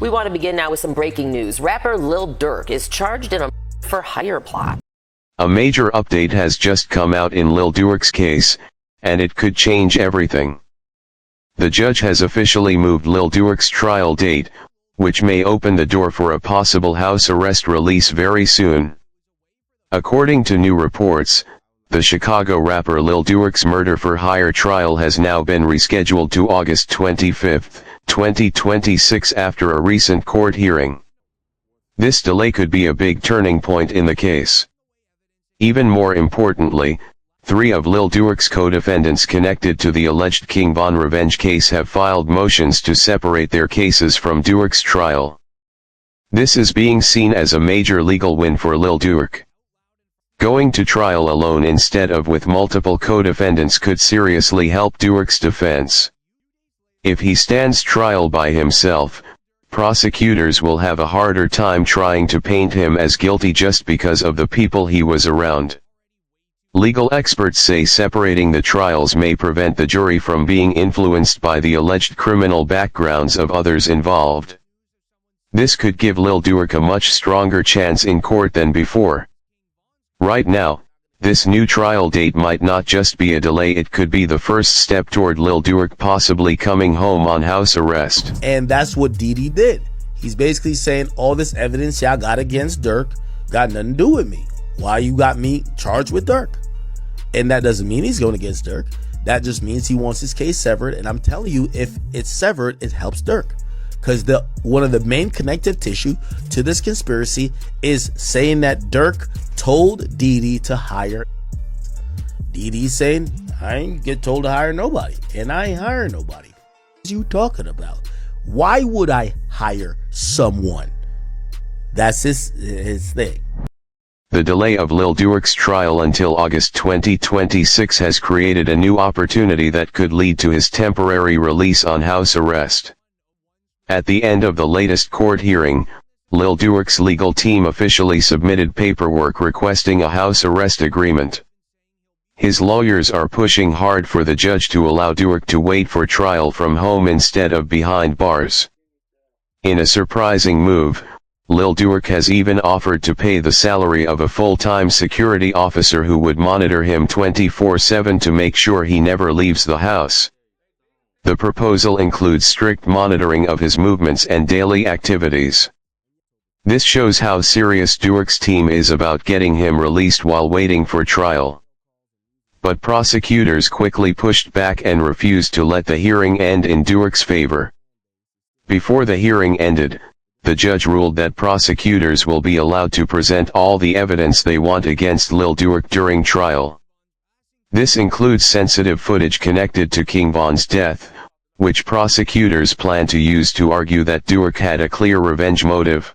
We want to begin now with some breaking news. Rapper Lil Durk is charged in a for hire plot. A major update has just come out in Lil Durk's case, and it could change everything. The judge has officially moved Lil Durk's trial date, which may open the door for a possible house arrest release very soon. According to new reports, the Chicago rapper Lil Durk's murder for hire trial has now been rescheduled to August 25, 2026 after a recent court hearing. This delay could be a big turning point in the case. Even more importantly, 3 of Lil Durk's co-defendants connected to the alleged King Von revenge case have filed motions to separate their cases from Durk's trial. This is being seen as a major legal win for Lil Durk. Going to trial alone instead of with multiple co-defendants could seriously help Durk's defense. If he stands trial by himself, prosecutors will have a harder time trying to paint him as guilty just because of the people he was around. Legal experts say separating the trials may prevent the jury from being influenced by the alleged criminal backgrounds of others involved. This could give Lil Durk a much stronger chance in court than before. Right now, this new trial date might not just be a delay, it could be the first step toward Lil Durk possibly coming home on house arrest. And that's what Diddy did. He's basically saying all this evidence y'all got against Durk got nothing to do with me. Why you got me charged with Durk? And that doesn't mean he's going against Durk. That just means he wants his case severed. And I'm telling you, if it's severed, it helps Durk. Because one of the main connective tissue to this conspiracy is saying that Durk told Diddy to hire. Diddy's saying, I ain't get told to hire nobody. And I ain't hiring nobody. What are you talking about? Why would I hire someone? That's his thing. The delay of Lil Durk's trial until August 2026 has created a new opportunity that could lead to his temporary release on house arrest. At the end of the latest court hearing, Lil Durk's legal team officially submitted paperwork requesting a house arrest agreement. His lawyers are pushing hard for the judge to allow Durk to wait for trial from home instead of behind bars. In a surprising move, Lil Durk has even offered to pay the salary of a full-time security officer who would monitor him 24/7 to make sure he never leaves the house. The proposal includes strict monitoring of his movements and daily activities. This shows how serious Durk's team is about getting him released while waiting for trial. But prosecutors quickly pushed back and refused to let the hearing end in Durk's favor. Before the hearing ended, the judge ruled that prosecutors will be allowed to present all the evidence they want against Lil Durk during trial. This includes sensitive footage connected to King Von's death, which prosecutors plan to use to argue that Durk had a clear revenge motive.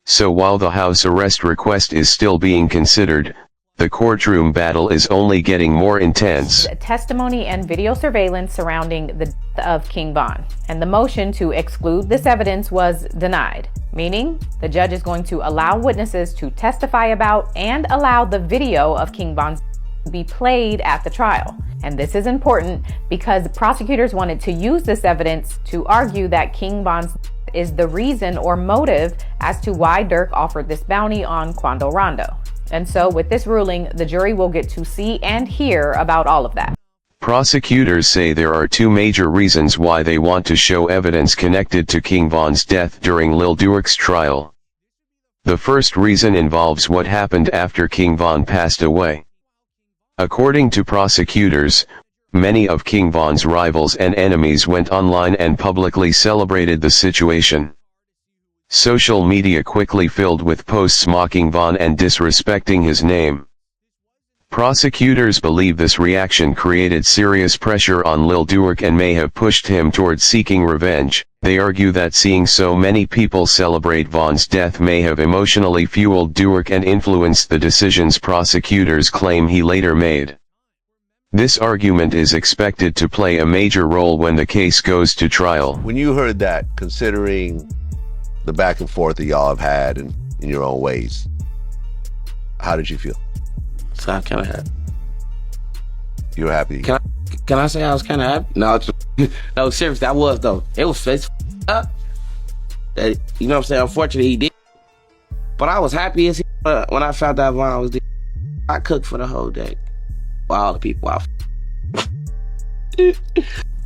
So while the house arrest request is still being considered, the courtroom battle is only getting more intense. Testimony and video surveillance surrounding the death of King Von, and the motion to exclude this evidence was denied, meaning the judge is going to allow witnesses to testify about and allow the video of King Von's to be played at the trial. And this is important because prosecutors wanted to use this evidence to argue that King Von's is the reason or motive as to why Durk offered this bounty on Quando Rondo. And so with this ruling, the jury will get to see and hear about all of that. Prosecutors say there are 2 major reasons why they want to show evidence connected to King Von's death during Lil Durk's trial. The first reason involves what happened after King Von passed away. According to prosecutors, many of King Von's rivals and enemies went online and publicly celebrated the situation. Social media quickly filled with posts mocking Von and disrespecting his name. Prosecutors believe this reaction created serious pressure on Lil Durk and may have pushed him towards seeking revenge. They argue that seeing so many people celebrate Von's death may have emotionally fueled Durk and influenced the decisions prosecutors claim he later made. This argument is expected to play a major role when the case goes to trial. When you heard that, considering the back and forth that y'all have had in your own ways, how did you feel? So I'm kind of happy. You were happy? Can I say I was kind of happy? No, no, seriously, I was though. It was up. that, you know what I'm saying? Unfortunately, he did. But I was happy as hell when I found out Von was dead. I cooked for the whole day. For all the people I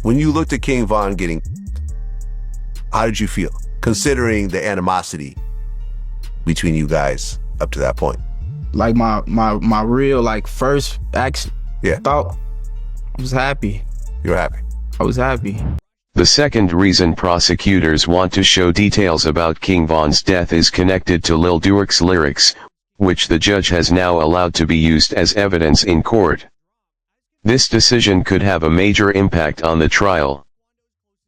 When you looked at King Von getting, how did you feel, considering the animosity between you guys up to that point? Like my real like first action. Yeah. Thought I was happy. You're happy. I was happy. The second reason prosecutors want to show details about King Von's death is connected to Lil Durk's lyrics, which the judge has now allowed to be used as evidence in court. This decision could have a major impact on the trial.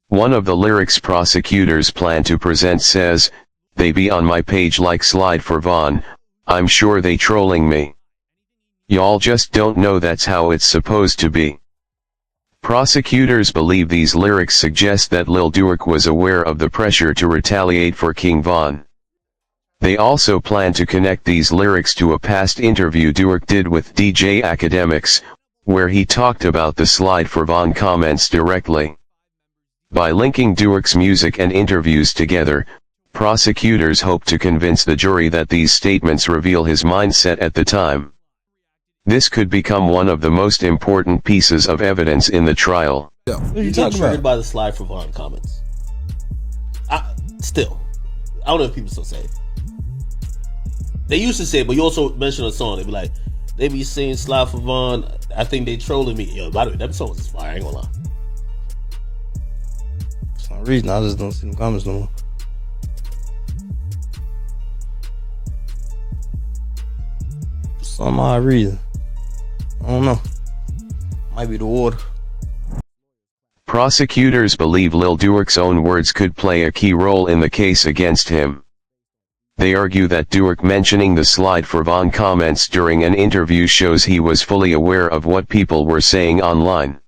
One of the lyrics prosecutors plan to present says, "They be on my page like slide for Von, I'm sure they trolling me. Y'all just don't know that's how it's supposed to be." Prosecutors believe these lyrics suggest that Lil Durk was aware of the pressure to retaliate for King Von. They also plan to connect these lyrics to a past interview Durk did with DJ Academics, where he talked about the slide for Von comments directly. By linking Durk's music and interviews together, prosecutors hope to convince the jury that these statements reveal his mindset at the time. This could become one of the most important pieces of evidence in the trial. You get triggered by the slide for Von comments. I don't know if people still say it. They used to say it, but you also mentioned a song. They be like, they be saying slide for Von. I think they trolling me. Yo, by the way, that song was fire. I ain't gonna lie. For some reason, I just don't see them comments no more. For some odd reason. I don't know. Might be the water. Prosecutors believe Lil Durk's own words could play a key role in the case against him. They argue that Durk mentioning the slide for Von comments during an interview shows he was fully aware of what people were saying online.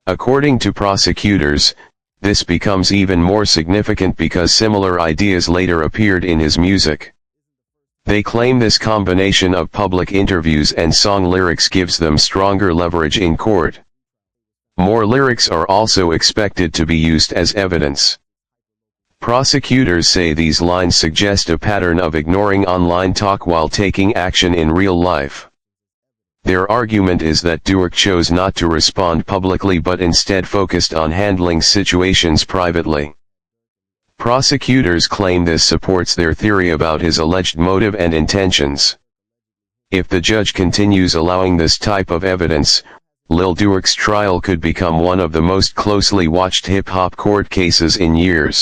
According to prosecutors, this becomes even more significant because similar ideas later appeared in his music. They claim this combination of public interviews and song lyrics gives them stronger leverage in court. More lyrics are also expected to be used as evidence. Prosecutors say these lines suggest a pattern of ignoring online talk while taking action in real life. Their argument is that Durk chose not to respond publicly but instead focused on handling situations privately. Prosecutors claim this supports their theory about his alleged motive and intentions. If the judge continues allowing this type of evidence, Lil Durk's trial could become one of the most closely watched hip-hop court cases in years.